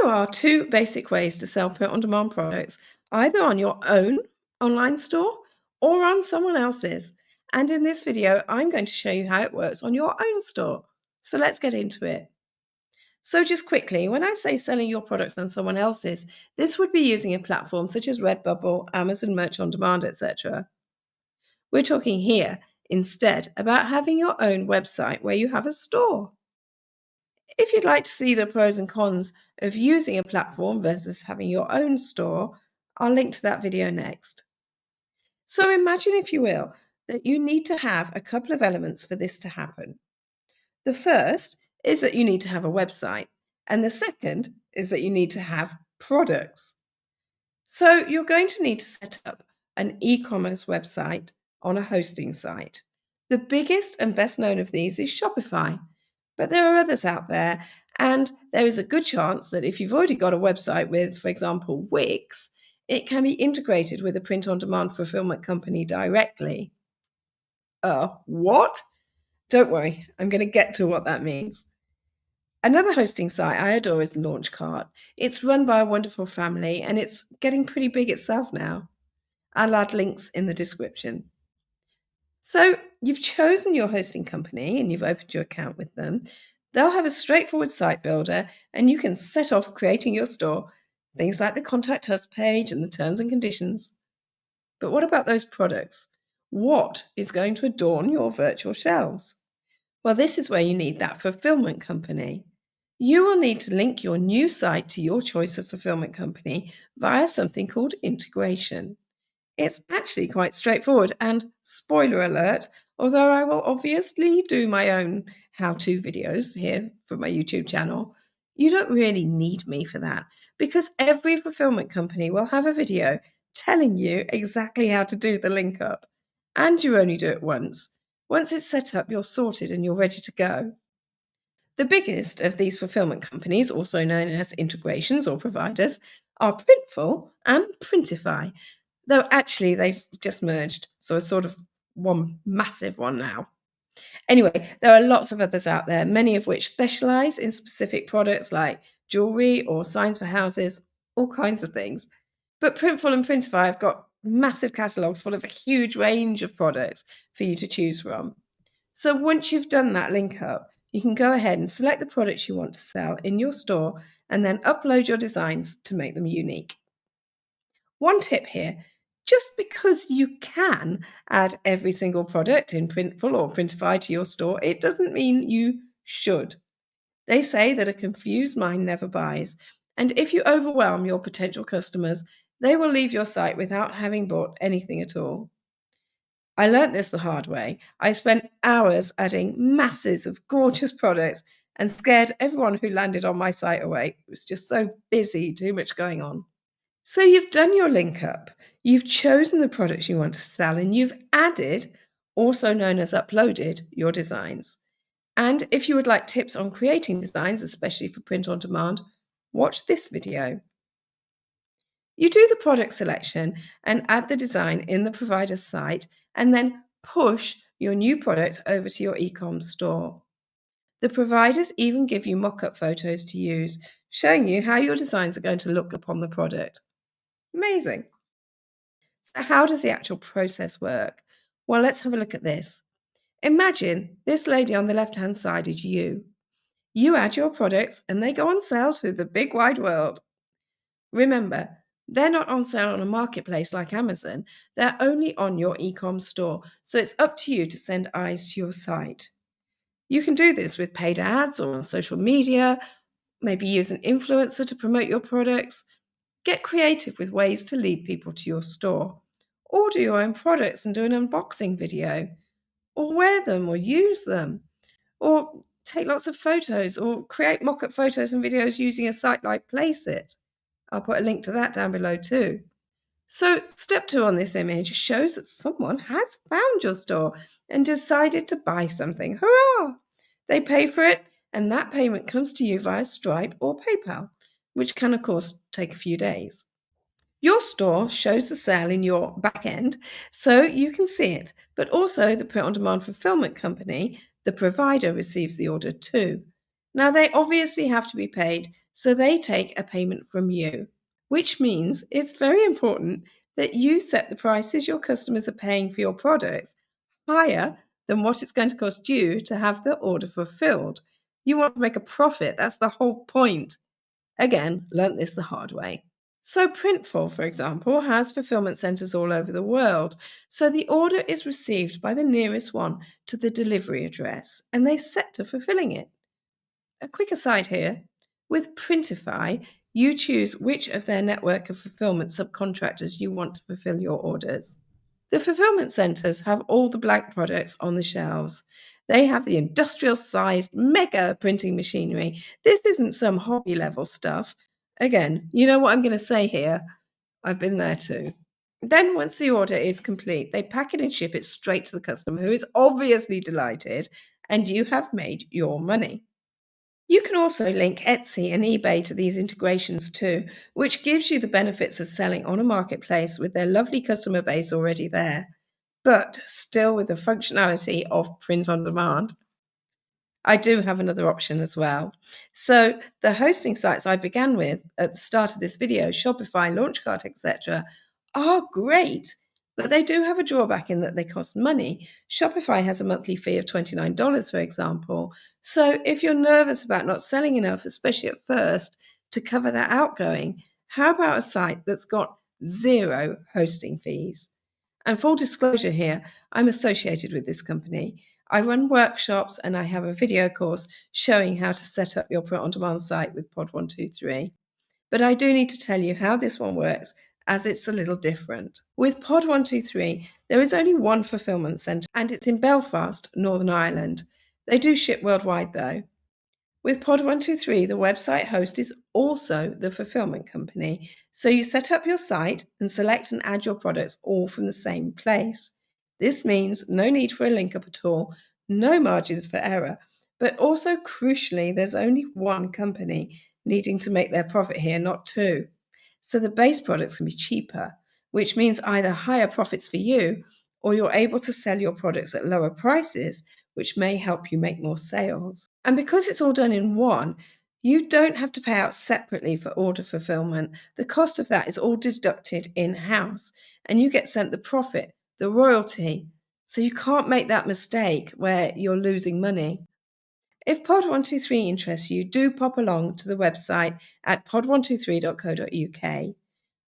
There are two basic ways to sell print-on-demand products, either on your own online store or on someone else's. And in this video, I'm going to show you how it works on your own store. So let's get into it. So just quickly, when I say selling your products on someone else's, this would be using a platform such as Redbubble, Amazon Merch on Demand, etc. We're talking here instead about having your own website where you have a store. If you'd like to see the pros and cons of using a platform versus having your own store, I'll link to that video next. So imagine, if you will, that you need to have a couple of elements for this to happen. The first is that you need to have a website, and the second is that you need to have products. So you're going to need to set up an e-commerce website on a hosting site. The biggest and best known of these is Shopify, but there are others out there, and there is a good chance that if you've already got a website with, for example, Wix, it can be integrated with a print-on-demand fulfillment company directly. What? Don't worry, I'm going to get to what that means. Another hosting site I adore is Launchcart. It's run by a wonderful family, and it's getting pretty big itself now. I'll add links in the description. So you've chosen your hosting company and you've opened your account with them. They'll have a straightforward site builder, and you can set off creating your store, things like the Contact Us page and the terms and conditions. But what about those products? What is going to adorn your virtual shelves? Well, this is where you need that fulfillment company. You will need to link your new site to your choice of fulfillment company via something called integration. It's actually quite straightforward, and spoiler alert, although I will obviously do my own how-to videos here for my YouTube channel, you don't really need me for that, because every fulfillment company will have a video telling you exactly how to do the link up, and you only do it once. Once it's set up, you're sorted and you're ready to go. The biggest of these fulfillment companies, also known as integrations or providers, are Printful and Printify, though actually they've just merged, so it's sort of one massive one now. Anyway, there are lots of others out there, many of which specialize in specific products like jewelry or signs for houses, all kinds of things. But Printful and Printify have got massive catalogues full of a huge range of products for you to choose from. So once you've done that link up, you can go ahead and select the products you want to sell in your store and then upload your designs to make them unique. One tip here: just because you can add every single product in Printful or Printify to your store, it doesn't mean you should. They say that a confused mind never buys, and if you overwhelm your potential customers, they will leave your site without having bought anything at all. I learnt this the hard way. I spent hours adding masses of gorgeous products and scared everyone who landed on my site away. It was just so busy, too much going on. So you've done your link up, you've chosen the products you want to sell, and you've added, also known as uploaded, your designs. And if you would like tips on creating designs, especially for print on demand, watch this video. You do the product selection and add the design in the provider's site, and then push your new product over to your e-com store. The providers even give you mock-up photos to use, showing you how your designs are going to look upon the product. Amazing. So how does the actual process work? Well, let's have a look at this. Imagine this lady on the left-hand side is you. You add your products and they go on sale to the big wide world. Remember, they're not on sale on a marketplace like Amazon. They're only on your e-com store, so it's up to you to send eyes to your site. You can do this with paid ads or on social media, maybe use an influencer to promote your products. Get creative with ways to lead people to your store. Order your own products and do an unboxing video. Or wear them or use them. Or take lots of photos or create mock-up photos and videos using a site like Placeit. I'll put a link to that down below too. So step 2 on this image shows that someone has found your store and decided to buy something. Hurrah! They pay for it, and that payment comes to you via Stripe or PayPal, which can, of course, take a few days. Your store shows the sale in your back end, so you can see it, but also the print-on-demand fulfillment company, the provider, receives the order too. Now, they obviously have to be paid, so they take a payment from you, which means it's very important that you set the prices your customers are paying for your products higher than what it's going to cost you to have the order fulfilled. You want to make a profit, that's the whole point. Again, learnt this the hard way. So, Printful, for example, has fulfillment centers all over the world. So, the order is received by the nearest one to the delivery address and they set to fulfilling it. A quick aside here, with Printify, you choose which of their network of fulfillment subcontractors you want to fulfill your orders. The fulfillment centers have all the blank products on the shelves. They have the industrial sized mega printing machinery. This isn't some hobby level stuff. Again, you know what I'm going to say here? I've been there too. Then, once the order is complete, they pack it and ship it straight to the customer, who is obviously delighted, and you have made your money. You can also link Etsy and eBay to these integrations too, which gives you the benefits of selling on a marketplace with their lovely customer base already there, but still with the functionality of print on demand. I do have another option as well. So the hosting sites I began with at the start of this video, Shopify, Launchcart, etc., are great, but they do have a drawback in that they cost money. Shopify has a monthly fee of $29, for example. So if you're nervous about not selling enough, especially at first, to cover that outgoing, how about a site that's got zero hosting fees? And full disclosure here, I'm associated with this company. I run workshops and I have a video course showing how to set up your print on demand site with Pod 123. But I do need to tell you how this one works, as it's a little different. With Pod 123, there is only one fulfillment centre and it's in Belfast, Northern Ireland. They do ship worldwide though. With Pod 123, the website host is also the fulfillment company. So you set up your site and select and add your products all from the same place. This means no need for a link up at all, no margins for error, but also crucially, there's only one company needing to make their profit here, not two. So the base products can be cheaper, which means either higher profits for you or you're able to sell your products at lower prices, which may help you make more sales. And because it's all done in one, you don't have to pay out separately for order fulfillment. The cost of that is all deducted in-house, and you get sent the profit, the royalty. So you can't make that mistake where you're losing money. If Pod 123 interests you, do pop along to the website at pod123.co.uk.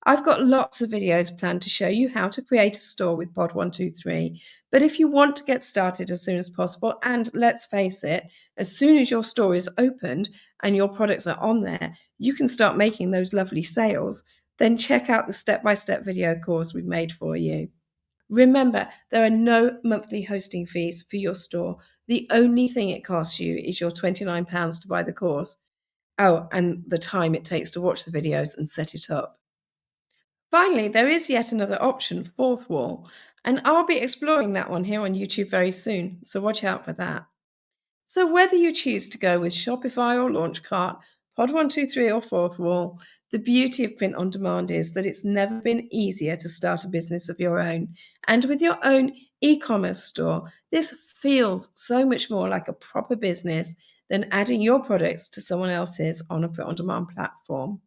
I've got lots of videos planned to show you how to create a store with Pod 123. But if you want to get started as soon as possible, and let's face it, as soon as your store is opened and your products are on there, you can start making those lovely sales, then check out the step-by-step video course we've made for you. Remember, there are no monthly hosting fees for your store. The only thing it costs you is your £29 to buy the course. Oh, and the time it takes to watch the videos and set it up. Finally, there is yet another option, Fourth Wall, and I'll be exploring that one here on YouTube very soon, so watch out for that. So whether you choose to go with Shopify or Launchcart, Pod 123 or Fourth Wall, the beauty of print on demand is that it's never been easier to start a business of your own. And with your own e-commerce store, this feels so much more like a proper business than adding your products to someone else's on a print on demand platform.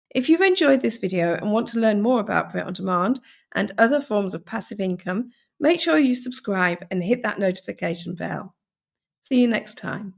If you've enjoyed this video and want to learn more about print on demand and other forms of passive income, make sure you subscribe and hit that notification bell. See you next time.